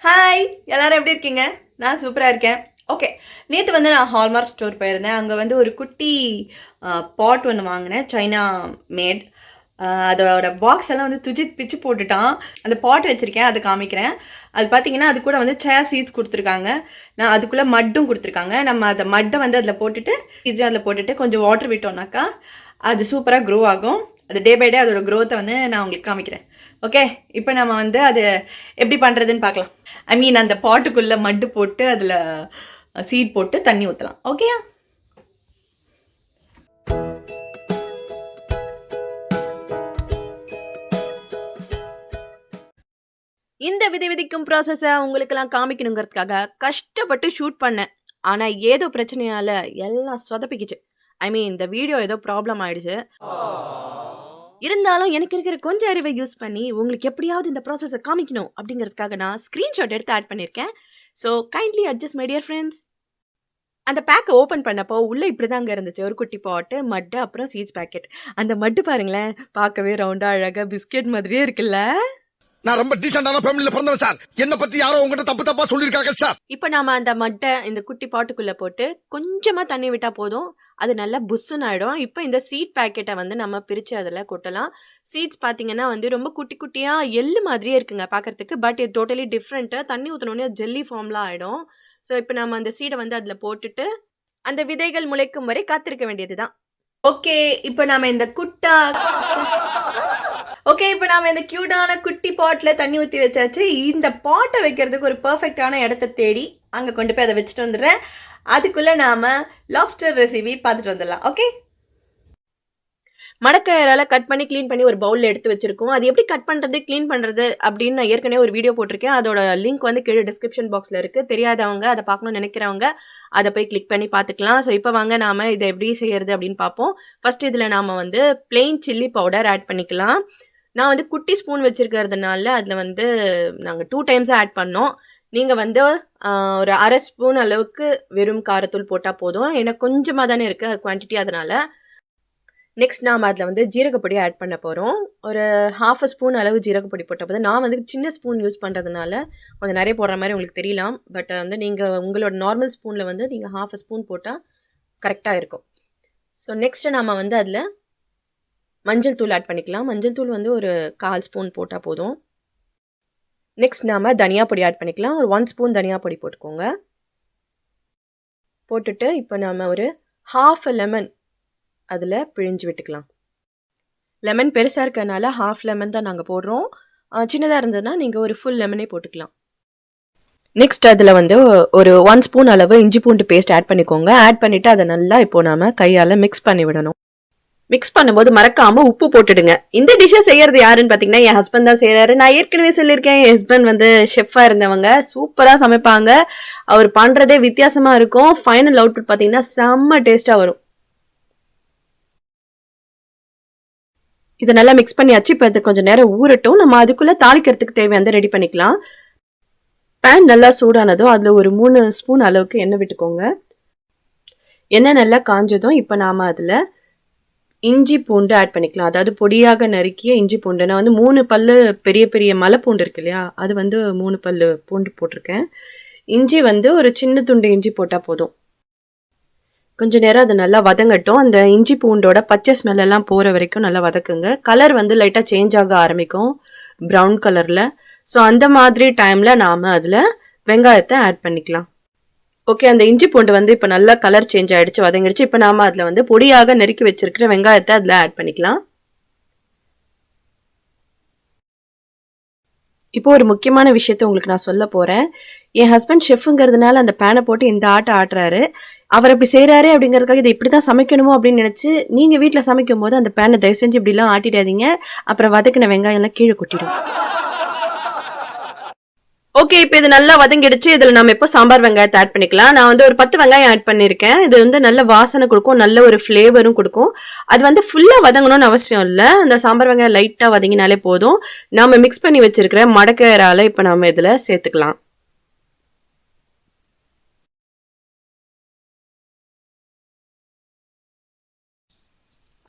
Hi எல்லாரும் எப்படி இருக்கீங்க? நான் சூப்பராக இருக்கேன். ஓகே, நேற்று வந்து நான் ஹால்மார்க் ஸ்டோர் போயிருந்தேன். அங்கே வந்து ஒரு குட்டி பாட் ஒன்று வாங்கினேன், சைனா மேட். அதோட பாக்ஸ் எல்லாம் வந்து பிச்சு போட்டுட்டான். அந்த பாட் வச்சுருக்கேன், அதை காமிக்கிறேன். அது பார்த்தீங்கன்னா அது கூட வந்து சயா சீட்ஸ் கொடுத்துருக்காங்க. நான் அதுக்குள்ளே மட்டும் கொடுத்துருக்காங்க. நம்ம அதை மட்டை வந்து அதில் போட்டுட்டு அதில் போட்டுட்டு கொஞ்சம் வாட்டர் விட்டோம்னாக்கா அது சூப்பராக க்ரோ ஆகும். அது டே பை டே அதோட க்ரோத்தை வந்து நான் உங்களுக்கு காமிக்கிறேன். ஓகே, இப்போ நம்ம வந்து அது எப்படி பண்ணுறதுன்னு பார்க்கலாம். ஐ மீன் அந்த பாட்டுக்குள்ளே மட்டு போட்டு அதில் சீட் போட்டு தண்ணி ஊற்றலாம். ஓகேயா? இந்த விதிக்கும் ப்ராசஸை உங்களுக்கெல்லாம் காமிக்கணுங்கிறதுக்காக கஷ்டப்பட்டு ஷூட் பண்ணேன். ஆனால் ஏதோ பிரச்சனையால் எல்லாம் சொதப்பிக்கிச்சு. ஐ மீன் இந்த வீடியோ ஏதோ ப்ராப்ளம் ஆயிடுச்சு. இருந்தாலும் எனக்கு இருக்கிற கொஞ்சம் அறிவை யூஸ் பண்ணி உங்களுக்கு எப்படியாவது இந்த ப்ராசஸை காமிக்கணும் அப்படிங்கிறதுக்காக நான் ஸ்க்ரீன்ஷாட் எடுத்து ஆட் பண்ணியிருக்கேன். So kindly adjust my dear friends. அந்த பேக்கை ஓப்பன் பண்ணப்போ உள்ளே இப்படி தாங்க இருந்துச்சு. ஒரு குட்டி பாட்டு, மட்டு, அப்புறம் சீட்ஸ் பேக்கெட். அந்த மட்டு பாருங்களேன், பார்க்கவே ரவுண்டா அழகா பிஸ்கெட் மாதிரியே இருக்குல்ல. நான் ரொம்ப டீசென்டான ஃபேமிலில பிறந்தவன் சார். என்ன பத்தி யாரோ உங்ககிட்ட தப்பா சொல்லிருக்காங்க சார். இப்போ நாம அந்த மட்டை இந்த குட்டி பாட்டுக்குள்ள போட்டு கொஞ்சமா தண்ணி விட்டா போதும், அது நல்லா புஷ்ஷுன்னு ஆயிடும். இப்போ இந்த சீட் பேக்கெட்டை வந்து நம்ம பிரிச்சு அதில் கொட்டலாம். சீட்ஸ் பார்த்தீங்கன்னா வந்து ரொம்ப குட்டி குட்டியா எள்ளு மாதிரியே இருக்குங்க பார்க்கறதுக்கு. பட் இது டோட்டலி டிஃப்ரெண்ட்டு. தண்ணி ஊற்றினோடனே ஜெல்லி ஃபார்ம்லாம் ஆயிடும். ஸோ இப்போ நம்ம அந்த சீடை வந்து அதில் போட்டுட்டு அந்த விதைகள் முளைக்கும் வரை காத்திருக்க வேண்டியதுதான். ஓகே, இப்போ நாம இந்த கியூட்டான குட்டி பாட்ல தண்ணி ஊற்றி வச்சாச்சு. இந்த பாட்டை வைக்கிறதுக்கு ஒரு பர்ஃபெக்டான இடத்த தேடி அங்கே கொண்டு போய் அதை வச்சுட்டு வந்துடுறேன். அதுக்குள்ள நாம லாப்ஸ்டர் ரெசிபி பார்த்துட்டு வந்துடலாம். ஓகே, மடக்கையால கட் பண்ணி க்ளீன் பண்ணி ஒரு பவுலில் எடுத்து வச்சிருக்கோம். அது எப்படி கட் பண்ணுறது, க்ளீன் பண்ணுறது அப்படின்னு நான் ஏற்கனவே ஒரு வீடியோ போட்டிருக்கேன். அதோட லிங்க் வந்து கீழே டிஸ்கிரிப்ஷன் பாக்ஸில் இருக்குது. தெரியாதவங்க அதை பார்க்கணும்னு நினைக்கிறவங்க அதை போய் கிளிக் பண்ணி பார்த்துக்கலாம். ஸோ இப்போ வாங்க நாம் இதை எப்படி செய்யறது அப்படின்னு பார்ப்போம். ஃபர்ஸ்ட் இதில் நாம் வந்து பிளெயின் சில்லி பவுடர் ஆட் பண்ணிக்கலாம். நான் வந்து குட்டி ஸ்பூன் வச்சுருக்கிறதுனால அதில் வந்து நாங்கள் 2 times ஆட் பண்ணோம். நீங்கள் வந்து ஒரு அரை ஸ்பூன் அளவுக்கு வெறும் காரத்தூள் போட்டால் போதும். எனக்கு கொஞ்சமாக தானே இருக்குது குவான்டிட்டி, அதனால். நெக்ஸ்ட் நாம் அதில் வந்து ஜீரகப்பொடி ஆட் பண்ண போகிறோம். ஒரு 1/2 ஸ்பூன் அளவு ஜீரகப்பொடி போட்டால் போதும். நான் வந்து சின்ன ஸ்பூன் யூஸ் பண்ணுறதுனால கொஞ்சம் நிறைய போடுற மாதிரி உங்களுக்கு தெரியலாம். பட் வந்து நீங்கள் உங்களோட நார்மல் ஸ்பூனில் வந்து நீங்கள் 1/2 ஸ்பூன் போட்டால் கரெக்டாக இருக்கும். ஸோ நெக்ஸ்ட்டு நாம் வந்து அதில் மஞ்சள் தூள் ஆட் பண்ணிக்கலாம். மஞ்சள் தூள் வந்து ஒரு 1/4 ஸ்பூன் போட்டால் போதும். நெக்ஸ்ட் நாம் தனியா பொடி ஆட் பண்ணிக்கலாம். ஒரு 1 ஸ்பூன் தனியா பொடி போட்டுக்கோங்க. போட்டுட்டு இப்போ நாம் ஒரு 1/2 லெமன் அதில் பிழிஞ்சு விட்டுக்கலாம். லெமன் பெருசாக இருக்கனால 1/2 லெமன் தான் நாங்கள் போடுறோம். சின்னதாக இருந்ததுன்னா நீங்கள் ஒரு ஃபுல் லெமனே போட்டுக்கலாம். நெக்ஸ்ட் அதில் வந்து ஒரு 1 ஸ்பூன் அளவு இஞ்சி பூண்டு பேஸ்ட் ஆட் பண்ணிக்கோங்க. ஆட் பண்ணிவிட்டு அதை நல்லா இப்போ நாம் கையால் மிக்ஸ் பண்ணி விடணும். மிக்ஸ் பண்ணும்போது மறக்காம உப்பு போட்டுடுங்க. இந்த டிஷ்ஷை செய்யறது யாருன்னு பார்த்தீங்கன்னா என் ஹஸ்பண்ட் தான் செய்யறாரு. நான் ஏற்கனவே சொல்லியிருக்கேன், என் ஹஸ்பண்ட் வந்து ஷெஃபா இருந்தவங்க, சூப்பரா சமைப்பாங்க. அவர் பண்றதே வித்தியாசமா இருக்கும். ஃபைனல் அவுட்புட் பார்த்தீங்கன்னா செம்ம டேஸ்டா வரும். இதை நல்லா மிக்ஸ் பண்ணியாச்சு. இப்போ இது கொஞ்சம் நேரம் ஊறட்டும். நம்ம அதுக்குள்ள தாளிக்கிறதுக்கு தேவையானதை ரெடி பண்ணிக்கலாம். பேன் நல்லா சூடானதும் அதில் ஒரு 3 ஸ்பூன் அளவுக்கு எண்ணெய் விட்டுக்கோங்க. எண்ணெய் நல்லா காஞ்சதும் இப்போ நாம அதில் இஞ்சி பூண்டு ஆட் பண்ணிக்கலாம். அதாவது பொடியாக நறுக்கிய இஞ்சி பூண்டு. நான் வந்து 3 பல்லு பெரிய பெரிய மலை பூண்டு இருக்கு இல்லையா, அது வந்து 3 பல்லு பூண்டு போட்டிருக்கேன். இஞ்சி வந்து ஒரு சின்ன துண்டு இஞ்சி போட்டால் போதும். கொஞ்ச நேரம் அது நல்லா வதங்கட்டும். அந்த இஞ்சி பூண்டோட பச்சை ஸ்மெல் எல்லாம் போகிற வரைக்கும் நல்லா வதக்குங்க. கலர் வந்து லைட்டாக சேஞ்ச் ஆக ஆரம்பிக்கும், ப்ரௌன் கலரில். ஸோ அந்த மாதிரி டைமில் நாம் அதில் வெங்காயத்தை ஆட் பண்ணிக்கலாம். ஓகே, அந்த இஞ்சி பூண்டு வந்து இப்போ நல்லா கலர் சேஞ்ச் ஆகிடுச்சு, வதங்கிடுச்சு. இப்போ நாம் அதில் வந்து பொடியாக நறுக்கி வச்சிருக்கிற வெங்காயத்தை அதில் ஆட் பண்ணிக்கலாம். இப்போ ஒரு முக்கியமான விஷயத்த உங்களுக்கு நான் சொல்ல போகிறேன். என் ஹஸ்பண்ட் ஷெஃப்ங்கிறதுனால அந்த பேனை போட்டு இந்த ஆட்டுறாரு. அவர் அப்படி செய்கிறாரு அப்படிங்கிறதுக்காக இதை இப்படி தான் சமைக்கணுமோ அப்படின்னு நினச்சி நீங்கள் வீட்டில் சமைக்கும் போது அந்த பேனை தயவு செஞ்சு இப்படிலாம் ஆட்டிடாதீங்க. அப்புறம் வதக்கின வெங்காயம்லாம் கீழே கொட்டிடும். ஓகே, இப்போ இது நல்லா வதங்கிடுச்சு. இதில் நம்ம இப்போ சாம்பார் வெங்காயத்தை ஆட் பண்ணிக்கலாம். நான் வந்து ஒரு 10 வெங்காயம் ஆட் பண்ணியிருக்கேன். இது வந்து நல்ல வாசனை கொடுக்கும், நல்ல ஒரு ஃப்ளேவரும் கொடுக்கும். அது வந்து ஃபுல்லாக வதங்கணும்னு அவசியம் இல்லை. அந்த சாம்பார் வெங்காயம் லைட்டாக வதங்கினாலே போதும். நம்ம மிக்ஸ் பண்ணி வச்சிருக்கிற மடக்கை இறாலை இப்போ நம்ம இதில் சேர்த்துக்கலாம்.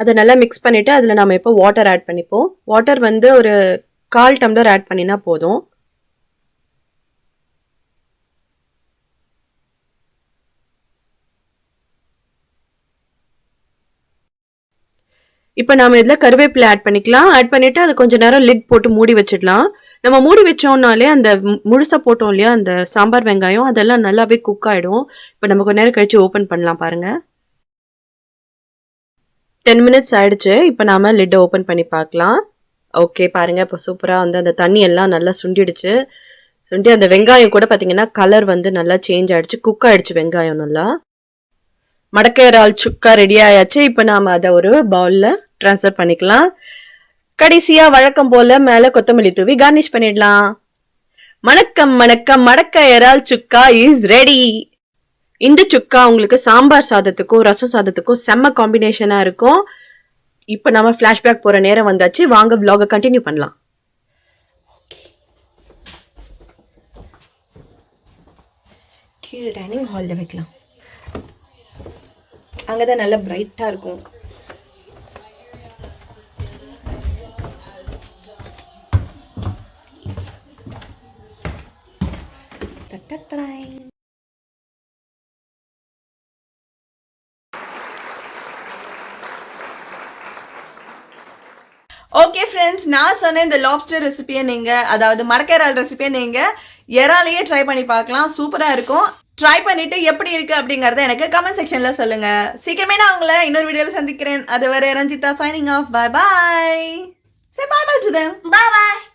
அதை நல்லா மிக்ஸ் பண்ணிவிட்டு அதில் நம்ம இப்போ வாட்டர் ஆட் பண்ணிப்போம். வாட்டர் வந்து ஒரு 1/4 டம்ளர் ஆட் பண்ணினா போதும். இப்போ நாம இதில் கருவேப்பிலை ஆட் பண்ணிக்கலாம். ஆட் பண்ணிவிட்டு அது கொஞ்சம் நேரம் லிட் போட்டு மூடி வச்சிடலாம். நம்ம மூடி வச்சோம்னாலே அந்த முழுசாக போட்டோம் இல்லையா அந்த சாம்பார் வெங்காயம் அதெல்லாம் நல்லாவே குக் ஆகிடும். இப்போ நம்ம கொஞ்ச நேரம் கழிச்சு ஓப்பன் பண்ணலாம் பாருங்கள். 10 மினிட்ஸ் ஆயிடுச்சு. இப்போ நாம லிட்டை ஓப்பன் பண்ணி பார்க்கலாம். ஓகே பாருங்கள், இப்போ சூப்பராக வந்து அந்த தண்ணி எல்லாம் நல்லா சுண்டிடுச்சு. சுண்டி அந்த வெங்காயம் கூட பார்த்தீங்கன்னா கலர் வந்து நல்லா சேஞ்ச் ஆகிடுச்சு, குக் ஆகிடுச்சு வெங்காயம் நல்லா. மடக்கை இறால் சுக்கா ரெடி ஆயாச்சு. இப்போ நாம் அதை ஒரு பவுலில் ட்ரான்ஸ்ஃபர் பண்ணிக்கலாம். கடைசியாக வழக்கம் போல் மேலே கொத்தமல்லி தூவி கார்னிஷ் பண்ணிடலாம். வணக்கம் வணக்கம், மடக்கை இறால் சுக்கா இஸ் ரெடி. இந்த சுக்கா உங்களுக்கு சாம்பார் சாதத்துக்கும் ரசம் சாதத்துக்கும் செம்ம காம்பினேஷனாக இருக்கும். இப்போ நம்ம ஃப்ளாஷ்பேக் போகிற நேரம் வந்தாச்சு. வாங்க vlog கண்டினியூ பண்ணலாம். கீழே டைனிங் ஹாலில் வைக்கலாம், அங்கே தான் நல்லா பிரைட்டாக இருக்கும். ஓகே ஃப்ரெண்ட்ஸ், நான் சொன்ன இந்த லாப்ஸ்டர் ரெசிபியை நீங்கள், அதாவது மடக்கை இறால் ரெசிபியை நீங்கள் இறாலையே ட்ரை பண்ணி பார்க்கலாம். சூப்பராக இருக்கும். ட்ரை பண்ணிட்டு எப்படி இருக்கு அப்படிங்கறத எனக்கு கமெண்ட் செக்ஷன்ல சொல்லுங்க. சீக்கிரமே நான் உங்களை இன்னொரு வீடியோல சந்திக்கிறேன். அதுவரை Ranjitha signing off. Bye bye. Say bye bye to them. Bye bye.